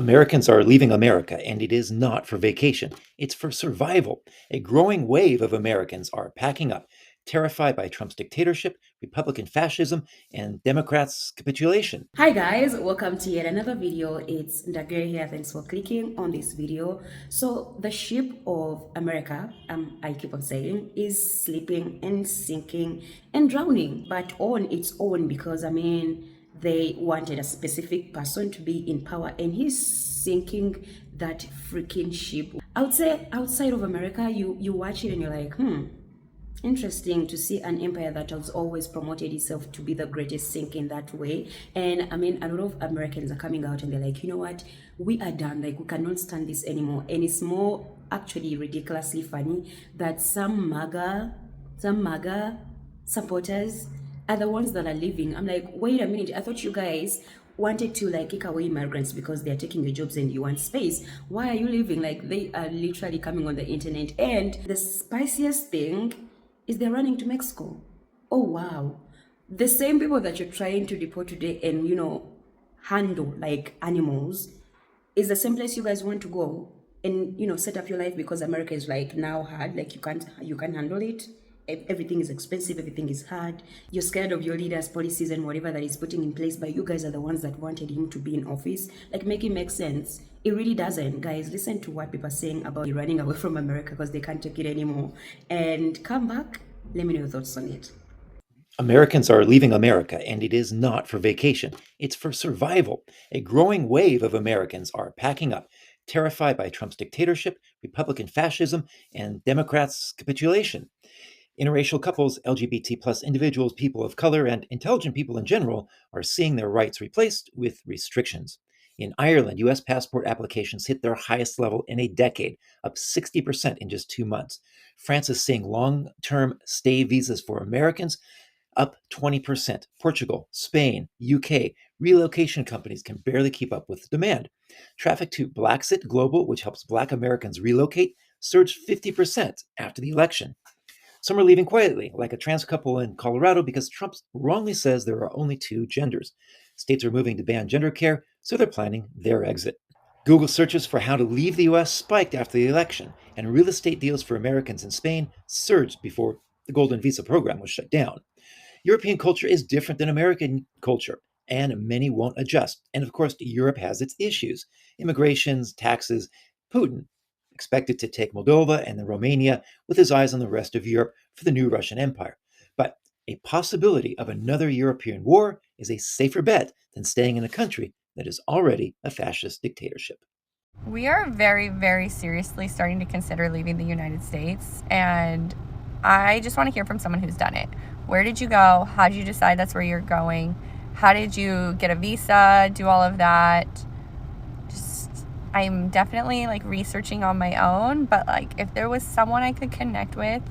Americans are leaving America, and it is not for vacation. It's for survival. A growing wave of Americans are packing up, terrified by Trump's dictatorship, Republican fascism, and Democrats' capitulation. Hi guys, welcome to yet another video. It's Ndagre here. Thanks for clicking on this video. So the ship of America, I keep on saying, is slipping and sinking and drowning, but on its own because they wanted a specific person to be in power and he's sinking that freaking ship. I would say outside of America, you watch it and you're like, interesting to see an empire that has always promoted itself to be the greatest sink in that way. And a lot of Americans are coming out and they're like, you know what, we are done, like we cannot stand this anymore. And it's more actually ridiculously funny that some MAGA supporters are the ones that are leaving. I'm like, wait a minute, I thought you guys wanted to like kick away immigrants because they're taking your jobs and you want space. Why are you leaving? Like they are literally coming on the internet. And the spiciest thing is they're running to Mexico. Oh wow. The same people that you're trying to deport today and handle like animals is the same place you guys want to go and set up your life because America is like now hard, like you can't handle it. Everything is expensive, everything is hard. You're scared of your leaders' policies and whatever that is putting in place, but you guys are the ones that wanted him to be in office. Like, make it make sense. It really doesn't. Guys, listen to what people are saying about running away from America because they can't take it anymore. And come back, let me know your thoughts on it. Americans are leaving America, and it is not for vacation. It's for survival. A growing wave of Americans are packing up, terrified by Trump's dictatorship, Republican fascism, and Democrats' capitulation. Interracial couples, LGBT plus individuals, people of color, and intelligent people in general are seeing their rights replaced with restrictions. In Ireland, U.S. passport applications hit their highest level in a decade, up 60% in just 2 months. France is seeing long-term stay visas for Americans up 20%. Portugal, Spain, UK, relocation companies can barely keep up with demand. Traffic to Blacksit Global, which helps Black Americans relocate, surged 50% after the election. Some are leaving quietly, like a trans couple in Colorado, because Trump wrongly says there are only two genders. States are moving to ban gender care, so they're planning their exit. Google searches for how to leave the US spiked after the election, and real estate deals for Americans in Spain surged before the Golden Visa program was shut down. European culture is different than American culture, and many won't adjust. And of course, Europe has its issues: immigrations, taxes. Putin expected to take Moldova and then Romania with his eyes on the rest of Europe for the new Russian Empire. But a possibility of another European war is a safer bet than staying in a country that is already a fascist dictatorship. We are very, very seriously starting to consider leaving the United States, and I just want to hear from someone who's done it. Where did you go? How did you decide that's where you're going? How did you get a visa? Do all of that? I'm definitely like researching on my own, but like if there was someone I could connect with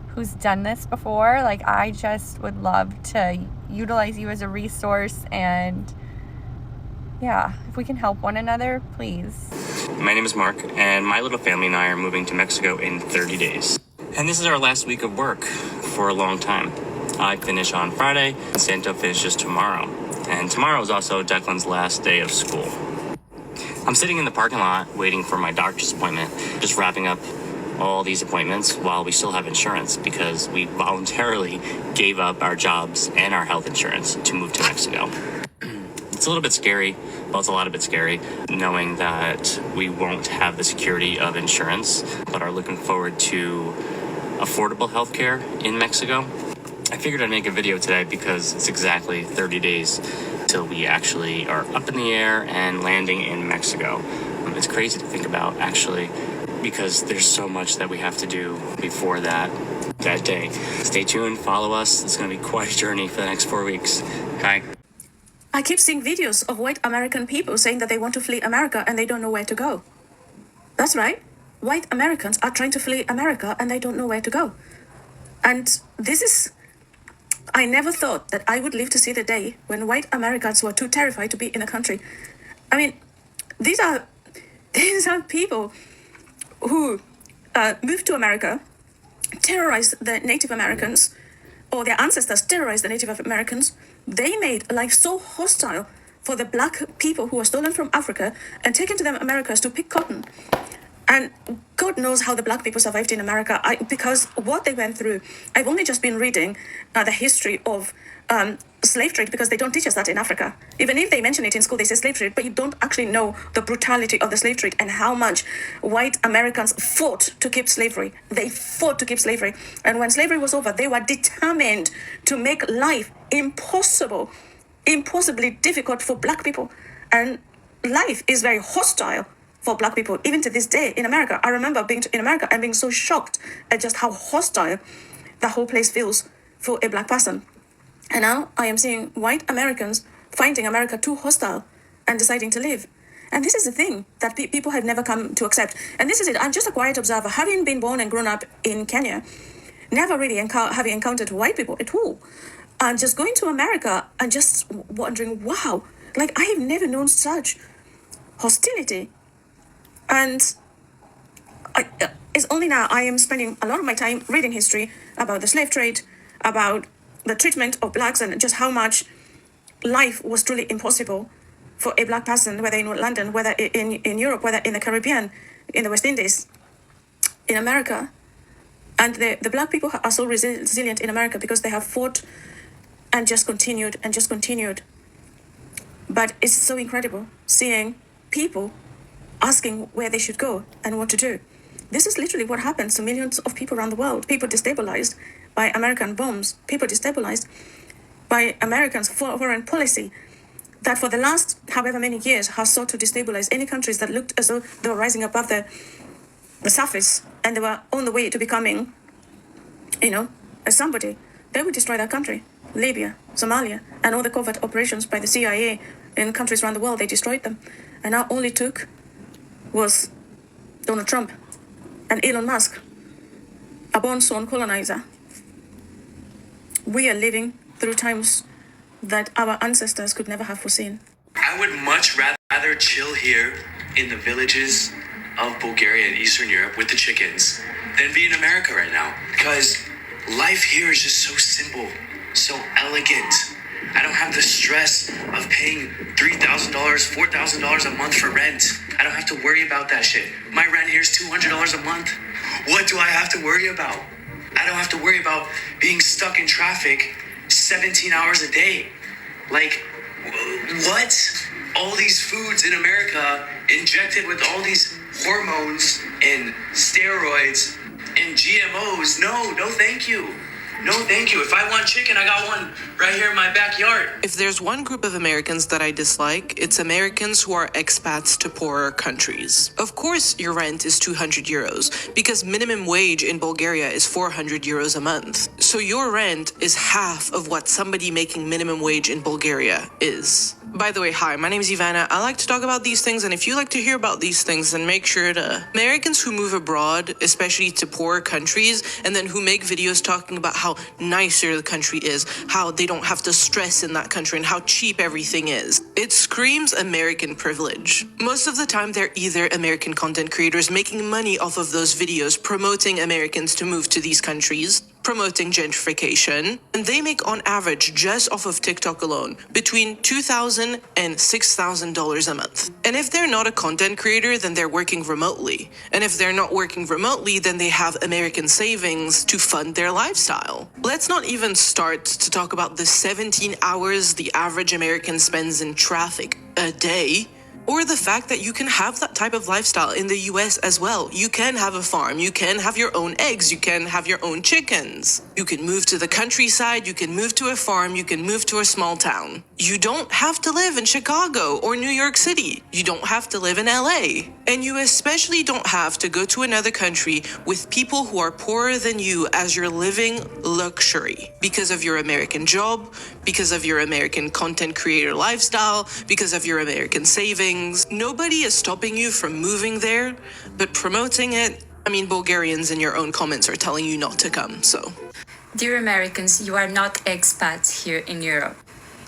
who's done this before, like I just would love to utilize you as a resource. And yeah, if we can help one another, please. My name is Mark, and my little family and I are moving to Mexico in 30 days. And this is our last week of work for a long time. I finish on Friday, and Santo finishes tomorrow. And tomorrow is also Declan's last day of school. I'm sitting in the parking lot waiting for my doctor's appointment, just wrapping up all these appointments while we still have insurance because we voluntarily gave up our jobs and our health insurance to move to Mexico. It's a little bit scary, well, it's a lot of bit scary, knowing that we won't have the security of insurance, but are looking forward to affordable healthcare in Mexico. I figured I'd make a video today because it's exactly 30 days till we actually are up in the air and landing in Mexico. It's crazy to think about, actually, because there's so much that we have to do before that day. Stay tuned, follow us. It's going to be quite a journey for the next 4 weeks. Bye. I keep seeing videos of white American people saying that they want to flee America and they don't know where to go. That's right. White Americans are trying to flee America and they don't know where to go. And I never thought that I would live to see the day when white Americans were too terrified to be in a country. I mean, these are people who moved to America, terrorized the Native Americans, or their ancestors terrorized the Native Americans. They made life so hostile for the black people who were stolen from Africa and taken to the Americas to pick cotton. And God knows how the black people survived in America because what they went through. I've only just been reading the history of slave trade because they don't teach us that in Africa. Even if they mention it in school, they say slave trade, but you don't actually know the brutality of the slave trade and how much white Americans fought to keep slavery. They fought to keep slavery. And when slavery was over, they were determined to make life impossibly difficult for black people. And life is very hostile for black people, even to this day in America. I remember being in America and being so shocked at just how hostile the whole place feels for a black person. And now I am seeing white Americans finding America too hostile and deciding to leave. And this is the thing that people have never come to accept. And this is it. I'm just a quiet observer, having been born and grown up in Kenya, never really having encountered white people at all. And just going to America and just wondering, wow, like I have never known such hostility. And it's only now I am spending a lot of my time reading history about the slave trade, about the treatment of blacks and just how much life was truly impossible for a black person, whether in London, whether in Europe, whether in the Caribbean, in the West Indies, in America. And the black people are so resilient in America because they have fought and just continued and just continued. But it's so incredible seeing people asking where they should go and what to do. This is literally what happens to millions of people around the world. People destabilized by American bombs. People destabilized by Americans' foreign policy that for the last however many years has sought to destabilize any countries that looked as though they were rising above the surface and they were on the way to becoming, as somebody. They would destroy that country. Libya, Somalia, and all the covert operations by the CIA in countries around the world, they destroyed them. And now all it took was Donald Trump and Elon Musk, a born-sworn colonizer. We are living through times that our ancestors could never have foreseen. I would much rather chill here in the villages of Bulgaria and Eastern Europe with the chickens than be in America right now. Because life here is just so simple, so elegant. I don't have the stress of paying $3,000, $4,000 a month for rent. I don't have to worry about that shit. My rent here is $200 a month. What do I have to worry about? I don't have to worry about being stuck in traffic 17 hours a day. Like, what? All these foods in America injected with all these hormones and steroids and GMOs. No, thank you. No, thank you. If I want chicken, I got one right here in my backyard. If there's one group of Americans that I dislike, it's Americans who are expats to poorer countries. Of course, your rent is 200 euros because minimum wage in Bulgaria is 400 euros a month. So your rent is half of what somebody making minimum wage in Bulgaria is. By the way, hi, my name is Ivana. I like to talk about these things, and if you like to hear about these things, then make sure to... Americans who move abroad, especially to poorer countries, and then who make videos talking about how nicer the country is, how they don't have to stress in that country, and how cheap everything is. It screams American privilege. Most of the time, they're either American content creators making money off of those videos, promoting Americans to move to these countries, promoting gentrification, and they make on average, just off of TikTok alone, between $2,000 and $6,000 a month. And if they're not a content creator, then they're working remotely. And if they're not working remotely, then they have American savings to fund their lifestyle. Let's not even start to talk about the 17 hours the average American spends in traffic a day. Or the fact that you can have that type of lifestyle in the US as well. You can have a farm, you can have your own eggs, you can have your own chickens. You can move to the countryside, you can move to a farm, you can move to a small town. You don't have to live in Chicago or New York City. You don't have to live in LA. And you especially don't have to go to another country with people who are poorer than you as your living luxury. Because of your American job, because of your American content creator lifestyle, because of your American savings. Nobody is stopping you from moving there, but promoting it, Bulgarians in your own comments are telling you not to come, so. Dear Americans, you are not expats here in Europe.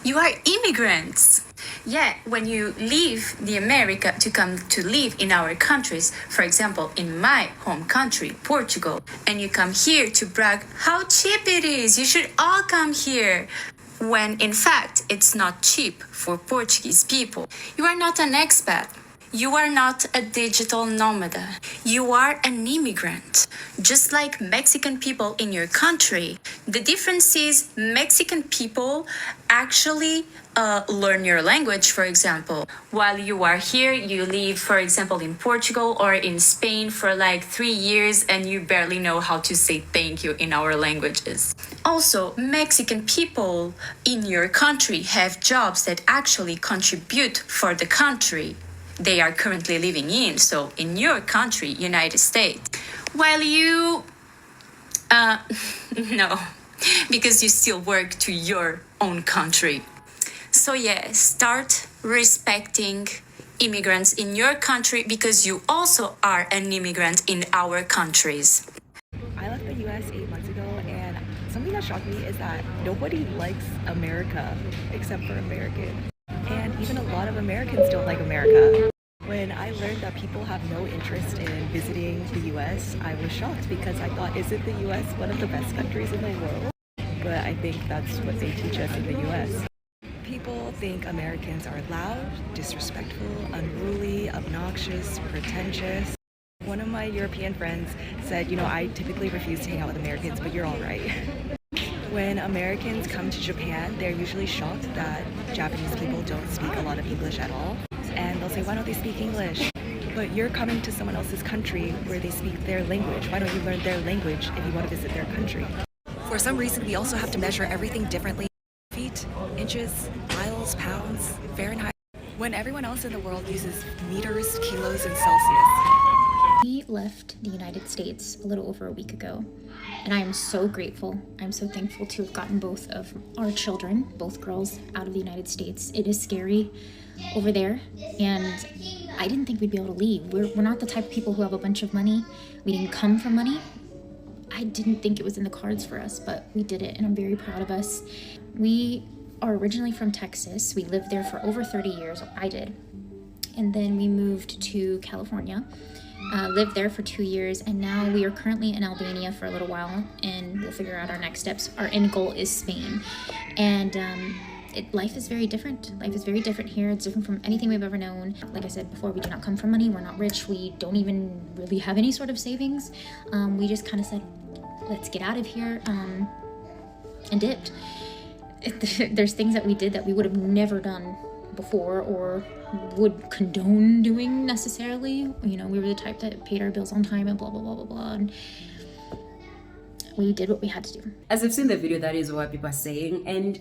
You are immigrants. Yeah, when you leave the America to come to live in our countries, for example, in my home country, Portugal, and you come here to brag how cheap it is, you should all come here. when in fact it's not cheap for Portuguese people. You are not an expat. You are not a digital nomad. You are an immigrant, just like Mexican people in your country. The difference is Mexican people actually learn your language, for example. While you are here, you live, for example, in Portugal or in Spain for like 3 years and you barely know how to say thank you in our languages. Also, Mexican people in your country have jobs that actually contribute for the country they are currently living in. So in your country, United States, while you, no, because you still work to your own country. So yeah, start respecting immigrants in your country because you also are an immigrant in our countries. I left the US 8 months ago, and something that shocked me is that nobody likes America except for Americans. And even a lot of Americans don't like America. When I learned that people have no interest in visiting the US, I was shocked because I thought, isn't the US one of the best countries in the world? But I think that's what they teach us in the US. People think Americans are loud, disrespectful, unruly, obnoxious, pretentious. One of my European friends said, I typically refuse to hang out with Americans, but you're all right. When Americans come to Japan, they're usually shocked that Japanese people don't speak a lot of English at all. And they'll say, why don't they speak English? But you're coming to someone else's country where they speak their language. Why don't you learn their language if you want to visit their country? For some reason, we also have to measure everything differently. Feet, inches, miles, pounds, Fahrenheit. When everyone else in the world uses meters, kilos, and Celsius. We left the United States a little over a week ago, and I am so grateful. I'm so thankful to have gotten both of our children, both girls, out of the United States. It is scary over there, and I didn't think we'd be able to leave. We're not the type of people who have a bunch of money. We didn't come from money. I didn't think it was in the cards for us, but we did it, and I'm very proud of us. We are originally from Texas. We lived there for over 30 years, I did. And then we moved to California, lived there for 2 years, and now we are currently in Albania for a little while, and we'll figure out our next steps. Our end goal is Spain. And life is very different. Life is very different here. It's different from anything we've ever known. Like I said before, we do not come from money. We're not rich. We don't even really have any sort of savings. We just kind of said, let's get out of here, and dipped. There's things that we did that we would have never done before or would condone doing necessarily. We were the type that paid our bills on time and blah, blah, blah, blah, blah. And we did what we had to do. As I've seen the video, that is what people are saying. And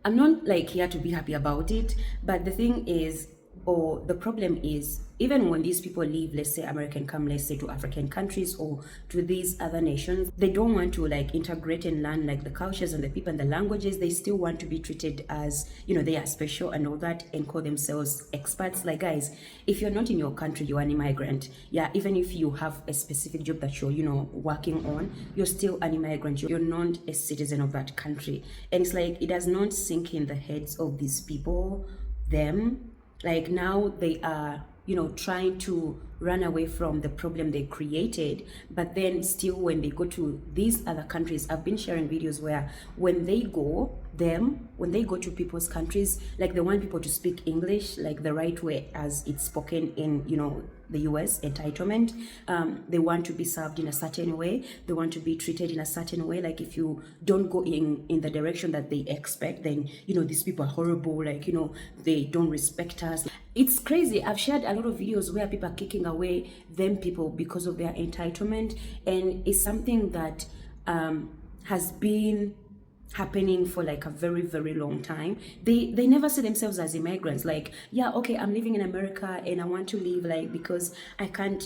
I'm not here to be happy about it. But the thing is, or the problem is, even when these people leave, let's say American come, let's say to African countries or to these other nations, they don't want to integrate and learn the cultures and the people and the languages. They still want to be treated as, they are special and all that, and call themselves expats. Guys, if you're not in your country, you're an immigrant. Yeah, even if you have a specific job that you're, working on, you're still an immigrant. You're not a citizen of that country. And it's it does not sink in the heads of these people, them. Now they are, trying to run away from the problem they created, but then still when they go to these other countries, I've been sharing videos where when they go to people's countries, they want people to speak English the right way as it's spoken in, the US, entitlement. They want to be served in a certain way. They want to be treated in a certain way. If you don't go in the direction that they expect, then, these people are horrible. They don't respect us. It's crazy. I've shared a lot of videos where people are kicking away them people because of their entitlement. And it's something that has been happening for a very, very long time. They never see themselves as immigrants. Yeah, okay, I'm living in America and I want to leave because I can't,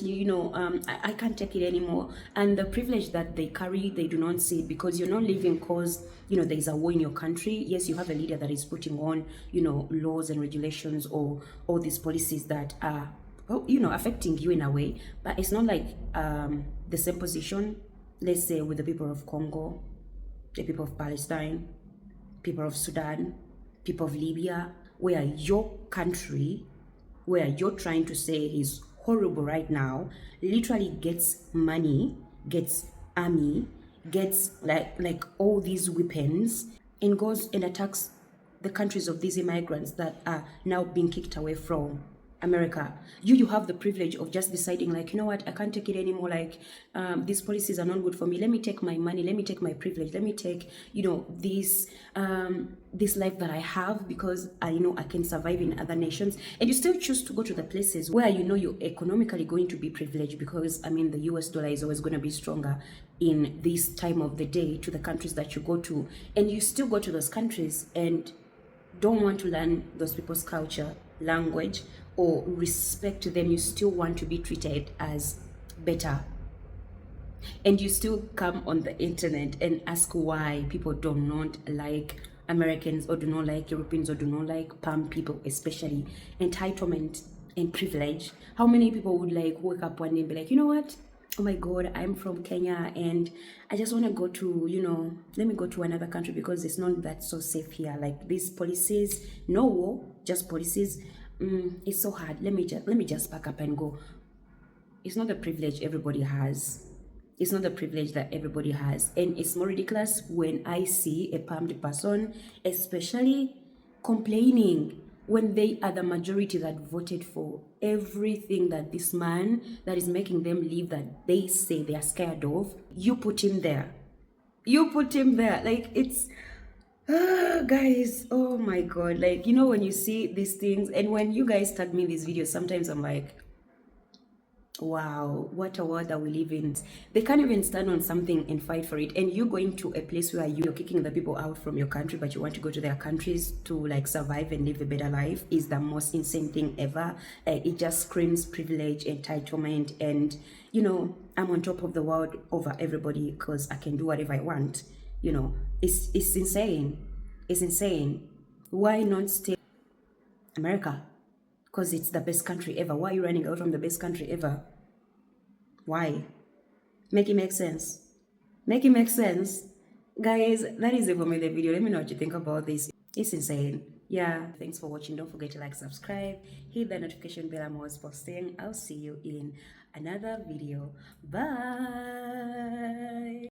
I can't take it anymore. And the privilege that they carry, they do not see it because you're not living because, there's a war in your country. Yes, you have a leader that is putting on, laws and regulations or all these policies that are, affecting you in a way. But it's not the same position, let's say, with the people of Congo, the people of Palestine, people of Sudan, people of Libya, where your country, where you're trying to say is horrible right now, literally gets money, gets army, gets all these weapons, and goes and attacks the countries of these immigrants that are now being kicked away from America. You have the privilege of just deciding, like, you know what, I can't take it anymore. Like, these policies are not good for me. Let me take my money. Let me take my privilege. Let me take, this life that I have, because I know I can survive in other nations. And you still choose to go to the places where you know you're economically going to be privileged, because I mean the US dollar is always going to be stronger in this time of the day to the countries that you go to. And you still go to those countries and don't want to learn those people's culture, language, or respect them. You still want to be treated as better. And you still come on the internet and ask why people do not like Americans, or do not like Europeans, or do not like palm people, especially entitlement and privilege. How many people would like wake up one day and be like, you know what? Oh my God, I'm from Kenya and I just want to go to, let me go to another country because it's not that so safe here. Like these policies, no war, just policies. It's so hard. Let me just pack up and go. It's not the privilege everybody has. It's not the privilege that everybody has. And it's more ridiculous when I see a palmed person, especially complaining when they are the majority that voted for everything that this man that is making them live that they say they are scared of. You put him there. Like, it's guys, oh my God. Like, when you see these things, and when you guys tag me in these videos, sometimes I'm like, wow, what a world that we live in. They can't even stand on something and fight for it. And you going to a place where you're kicking the people out from your country, but you want to go to their countries to like survive and live a better life, is the most insane thing ever. It just screams privilege, entitlement, and I'm on top of the world over everybody because I can do whatever I want. It's insane. It's insane. Why not stay in America? Because it's the best country ever. Why are you running out from the best country ever? Why? Make it make sense. Make it make sense. Guys, that is it for me, the video. Let me know what you think about this. It's insane. Yeah, thanks for watching. Don't forget to like, subscribe, hit the notification bell. I'm always posting. I'll see you in another video. Bye.